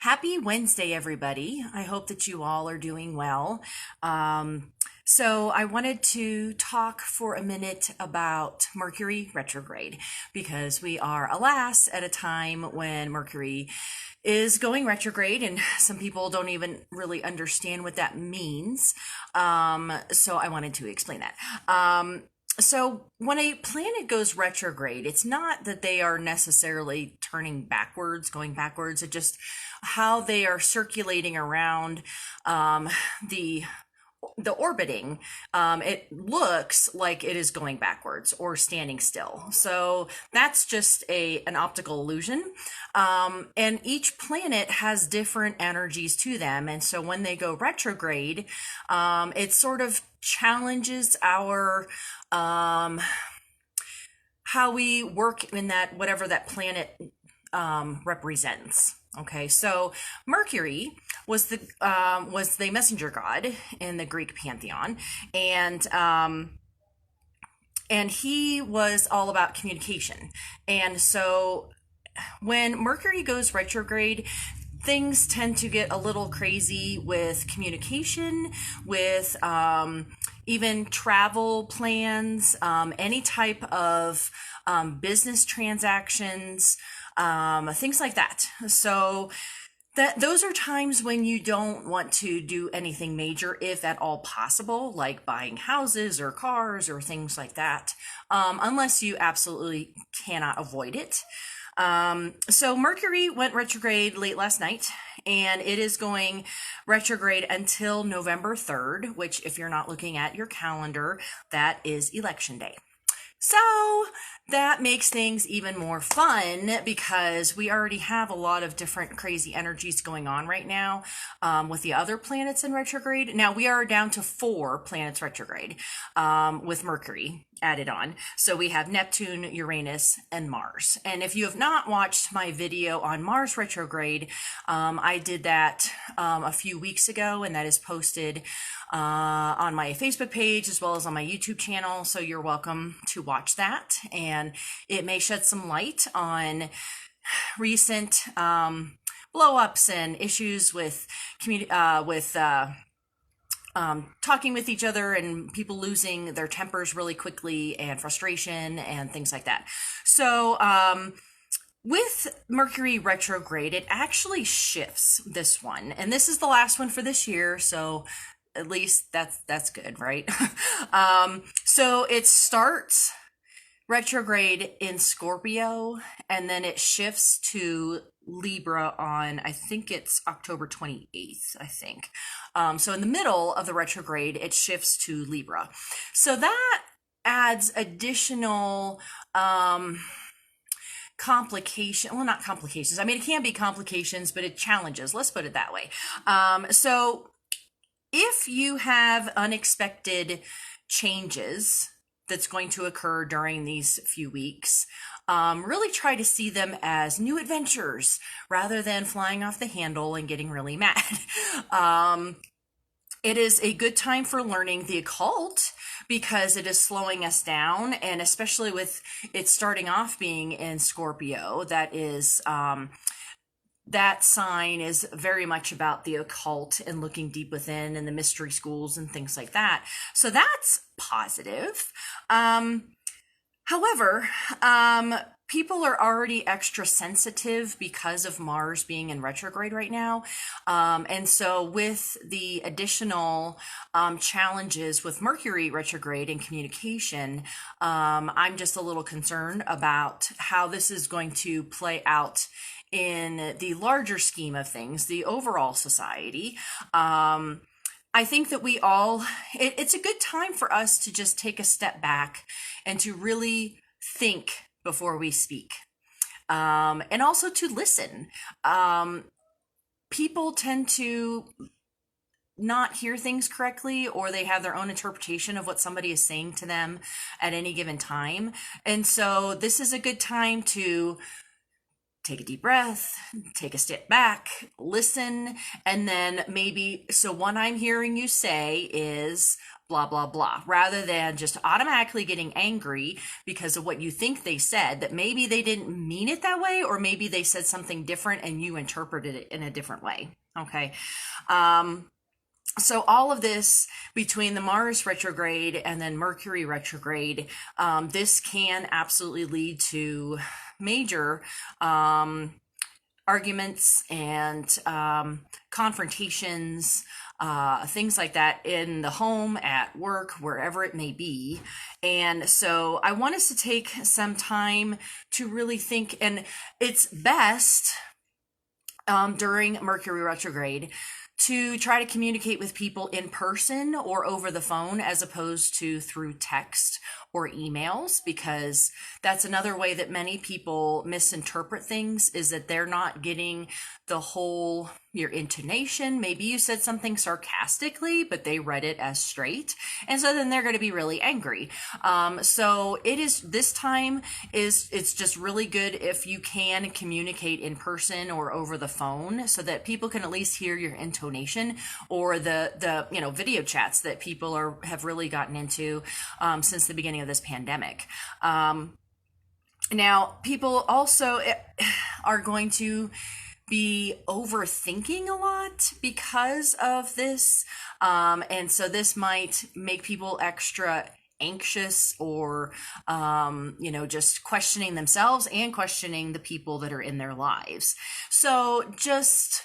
Happy Wednesday, everybody. I hope that you all are doing well. So, I wanted to talk for a minute about Mercury retrograde because we are, alas, at a time when Mercury is going retrograde, and some people don't even really understand what that means. So, I wanted to explain that. So when a planet goes retrograde, it's not that they are necessarily turning backwards, going backwards. It just how they are circulating around um, the the orbiting. It looks like it is going backwards or standing still. So that's just a an optical illusion. And each planet has different energies to them. And so when they go retrograde, it sort of challenges our um, how we work in that whatever that planet represents. Okay, so Mercury was the messenger god in the Greek pantheon, and and he was all about communication. And so when Mercury goes retrograde, things tend to get a little crazy with communication, with even travel plans, any type of business transactions, things like that. So that those are times when you don't want to do anything major, if at all possible, like buying houses or cars or things like that, unless you absolutely cannot avoid it. So Mercury went retrograde late last night, and it is going retrograde until November 3rd, which, if you're not looking at your calendar, that is election day. So that makes things even more fun because we already have a lot of different crazy energies going on right now with the other planets in retrograde. Now we are down to 4 planets retrograde with Mercury added on. So we have Neptune, Uranus, and Mars. And if you have not watched my video on Mars retrograde, I did that a few weeks ago, and that is posted on my Facebook page as well as on my YouTube channel. So you're welcome to watch that, and it may shed some light on recent blow ups and issues with talking with each other and people losing their tempers really quickly and frustration and things like that. So, with Mercury retrograde, it actually shifts this one, and this is the last one for this year. So, at least that's good, right? So it starts retrograde in Scorpio, and then it shifts to Libra on, I think it's October 28th, I think. So in the middle of the retrograde, it shifts to Libra. So that adds additional complication, well, not complications. I mean, it can be complications, but it challenges. Let's put it that way. So if you have unexpected changes that's going to occur during these few weeks, really try to see them as new adventures rather than flying off the handle and getting really mad. It is a good time for learning the occult because it is slowing us down, and especially with it starting off being in Scorpio, that sign is very much about the occult and looking deep within and the mystery schools and things like that. So that's positive. However, people are already extra sensitive because of Mars being in retrograde right now. And so with the additional challenges with Mercury retrograde and communication, I'm just a little concerned about how this is going to play out in the larger scheme of things, the overall society. I think that it's a good time for us to just take a step back and to really think before we speak. And also to listen. People tend to not hear things correctly, or they have their own interpretation of what somebody is saying to them at any given time. And so this is a good time to take a deep breath, take a step back, listen, and then maybe, so what I'm hearing you say is blah, blah, blah, rather than just automatically getting angry because of what you think they said, that maybe they didn't mean it that way, or maybe they said something different and you interpreted it in a different way. Okay. So all of this between the Mars retrograde and then Mercury retrograde, this can absolutely lead to major arguments and confrontations, things like that in the home, at work, wherever it may be. And so I want us to take some time to really think, and it's best during Mercury retrograde to try to communicate with people in person or over the phone as opposed to through text or emails, because that's another way that many people misinterpret things, is that they're not getting the whole, your intonation. Maybe you said something sarcastically, but they read it as straight. And so then they're going to be really angry. So it is, this time it's just really good if you can communicate in person or over the phone so that people can at least hear your intonation, or the video chats that people have really gotten into since the beginning of this pandemic. Now, people also are going to be overthinking a lot because of this. And so this might make people extra anxious, or, just questioning themselves and questioning the people that are in their lives. So just,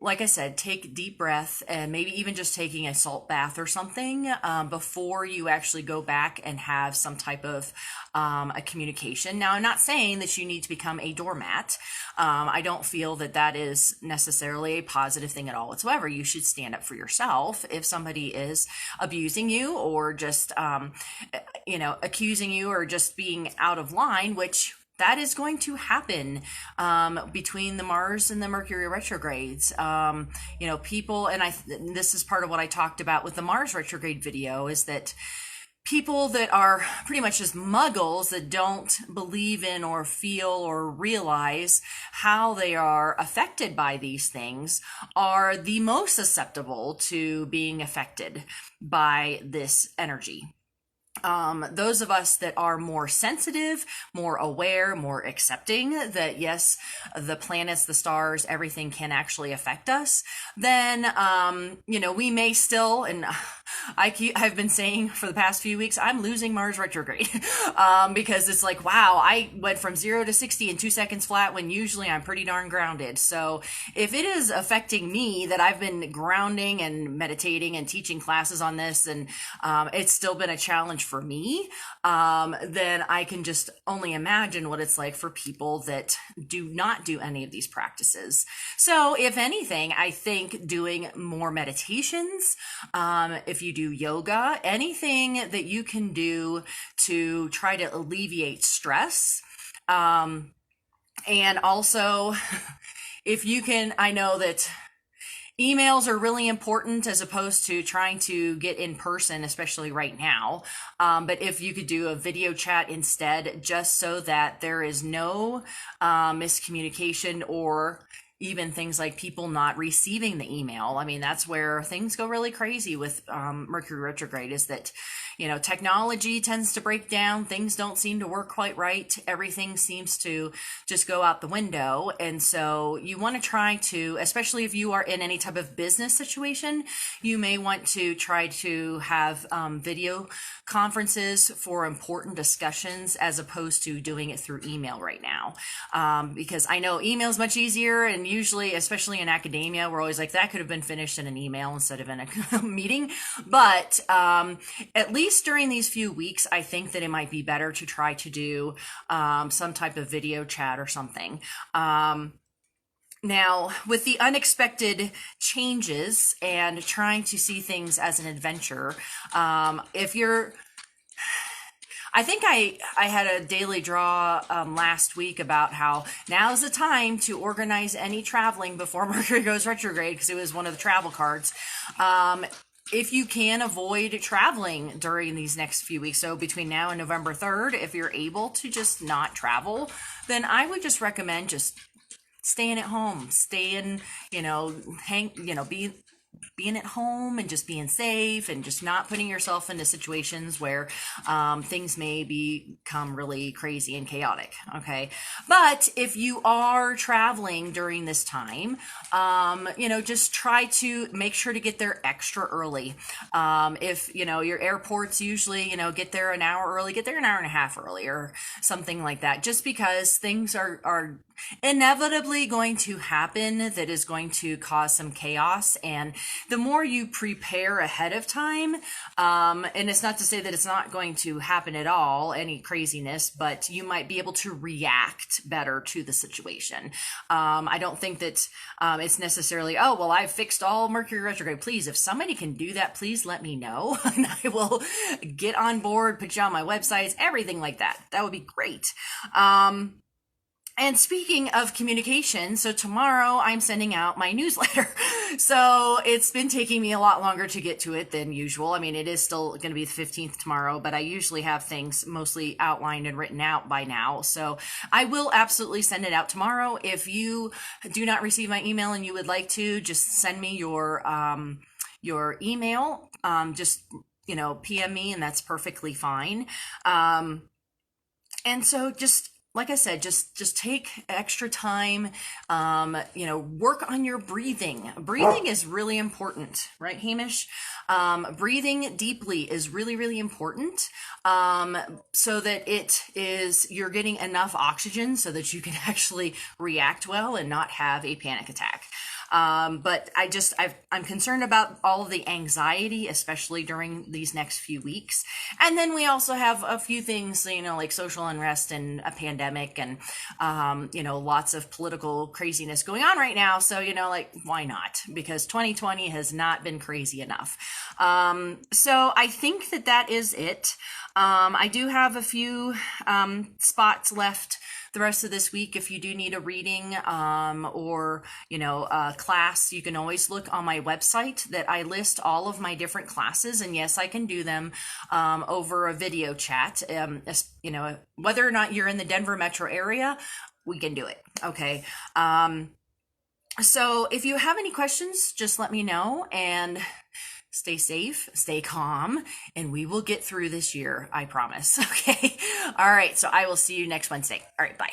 like I said, take a deep breath, and maybe even just taking a salt bath or something before you actually go back and have some type of a communication. Now, I'm not saying that you need to become a doormat. I don't feel that that is necessarily a positive thing at all whatsoever. You should stand up for yourself if somebody is abusing you, or just, accusing you, or just being out of line, which that is going to happen between the Mars and the Mercury retrogrades. People, and this is part of what I talked about with the Mars retrograde video, is that people that are pretty much just muggles, that don't believe in or feel or realize how they are affected by these things, are the most susceptible to being affected by this energy. Those of us that are more sensitive, more aware, more accepting that yes, the planets, the stars, everything can actually affect us, then, we may still, and I've been saying for the past few weeks, I'm losing Mars retrograde, because it's like, wow, I went from 0 to 60 in 2 seconds flat, when usually I'm pretty darn grounded. So if it is affecting me, that I've been grounding and meditating and teaching classes on this, and it's still been a challenge for me, then I can just only imagine what it's like for people that do not do any of these practices. So if anything, I think doing more meditations, if you do yoga, anything that you can do to try to alleviate stress, and also if you can, I know that emails are really important as opposed to trying to get in person, especially right now. But if you could do a video chat instead, just so that there is no miscommunication, or even things like people not receiving the email. I mean, that's where things go really crazy with Mercury retrograde, is that, technology tends to break down. Things don't seem to work quite right. Everything seems to just go out the window. And so you want to try to, especially if you are in any type of business situation, you may want to try to have video conferences for important discussions, as opposed to doing it through email right now. Because I know email is much easier, and usually, especially in academia, we're always like, that could have been finished in an email instead of in a meeting. But at least during these few weeks, I think that it might be better to try to do some type of video chat or something. Now, with the unexpected changes and trying to see things as an adventure, I think I had a daily draw last week about how now's the time to organize any traveling before Mercury goes retrograde, because it was one of the travel cards. if you can avoid traveling during these next few weeks, so between now and November 3rd, if you're able to just not travel, then I would just recommend just staying at home, staying, being at home and just being safe and just not putting yourself into situations where things may become really crazy and chaotic. Okay. But if you are traveling during this time, just try to make sure to get there extra early. If, your airports usually, get there an hour early, get there an hour and a half early or something like that, just because things are inevitably going to happen that is going to cause some chaos. And the more you prepare ahead of time, and it's not to say that it's not going to happen at all, any craziness, but you might be able to react better to the situation. I don't think that it's necessarily, oh, well, I've fixed all Mercury retrograde. Please, if somebody can do that, please let me know and I will get on board, put you on my websites, everything like that. That would be great. And speaking of communication, so tomorrow I'm sending out my newsletter. So it's been taking me a lot longer to get to it than usual. I mean, it is still going to be the 15th tomorrow, but I usually have things mostly outlined and written out by now. So I will absolutely send it out tomorrow. If you do not receive my email and you would like to, just send me your email. Just, PM me, and that's perfectly fine. And so just, like I said, just take extra time, work on your breathing. Breathing is really important, right, Hamish? Breathing deeply is really, really important, so that you're getting enough oxygen so that you can actually react well and not have a panic attack. But I'm concerned about all of the anxiety, especially during these next few weeks. And then we also have a few things, like social unrest and a pandemic and, lots of political craziness going on right now. So, why not? Because 2020 has not been crazy enough. So I think that is it. I do have a few, spots left the rest of this week. If you do need a reading or a class, you can always look on my website that I list all of my different classes, and yes, I can do them over a video chat. Whether or not you're in the Denver metro area, we can do it. Okay. So if you have any questions, just let me know, and stay safe, stay calm, and we will get through this year. I promise. Okay. All right. So I will see you next Wednesday. All right. Bye.